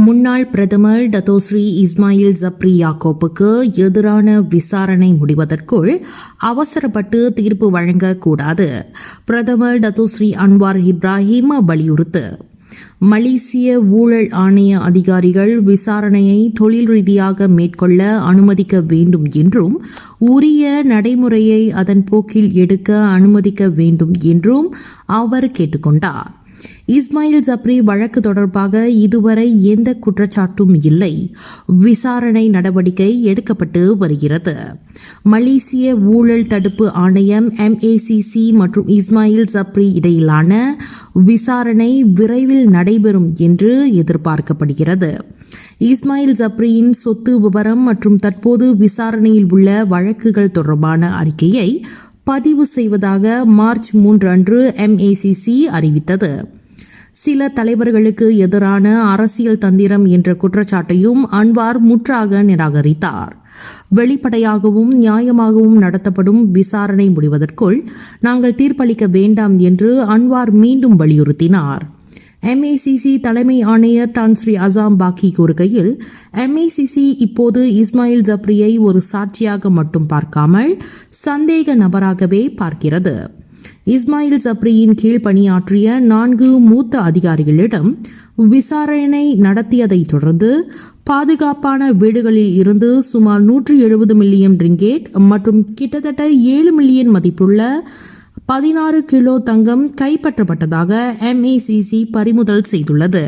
முன்னாள் பிரதமர் டத்தோஸ்ரீ இஸ்மாயில் ஜப்ரி யாக்கோப்புக்கு எதிரான விசாரணை முடிவதற்குள் அவசரப்பட்டு தீர்ப்பு வழங்கக்கூடாது. பிரதமர் டத்தோஸ்ரீ அன்வார் இப்ராஹிம் வலியுறுத்து. மலேசிய ஊழல் ஆணைய அதிகாரிகள் விசாரணையை தொழில் ரீதியாக மேற்கொள்ள அனுமதிக்க வேண்டும் என்றும் உரிய நடைமுறையை அதன் போக்கில் எடுக்க அனுமதிக்க வேண்டும் என்றும் அவர் கேட்டுக்கொண்டார். இஸ்மாயில் ஜப்ரி வழக்கு தொடர்பாக இதுவரை எந்த குற்றச்சாட்டும் இல்லை. விசாரணை நடவடிக்கை எடுக்கப்பட்டு வருகிறது. மலேசிய ஊழல் தடுப்பு ஆணையம் MACC மற்றும் இஸ்மாயில் ஜப்ரி இடையிலான விசாரணை விரைவில் நடைபெறும் என்று எதிர்பார்க்கப்படுகிறது. இஸ்மாயில் ஜப்ரியின் சொத்து விவரம் மற்றும் தற்போது விசாரணையில் உள்ள வழக்குகள் தொடர்பான அறிக்கையை பதிவு செய்வதாக மார்ச் 3 அன்று MACC அறிவித்தது. சில தலைவர்களுக்கு எதிரான அரசியல் தந்திரம் என்ற குற்றச்சாட்டையும் அன்வார் முற்றாக நிராகரித்தார். வெளிப்படையாகவும் நியாயமாகவும் நடத்தப்படும் விசாரணை முடிவதற்குள் நாங்கள் தீர்ப்பளிக்க வேண்டாம் என்று அன்வார் மீண்டும் வலியுறுத்தினார். MACC தலைமை ஆணையர் தான் ஸ்ரீ அசாம் பாக்கி கூறுகையில், MACC இப்போது இஸ்மாயில் ஜப்ரியை ஒரு சாட்சியாக மட்டும் பார்க்காமல் சந்தேக நபராகவே பார்க்கிறது. இஸ்மாயில் ஜப்ரியின் கீழ் பணியாற்றிய 4 மூத்த அதிகாரிகளிடம் விசாரணை நடத்தியதைத் தொடர்ந்து பாதுகாப்பான வீடுகளில் இருந்து சுமார் 170 மில்லியன் ரிங்கேட் மற்றும் கிட்டத்தட்ட 7 மில்லியன் மதிப்புள்ள 16 கிலோ தங்கம் கைப்பற்றப்பட்டதாக MACC பறிமுதல் செய்துள்ளது.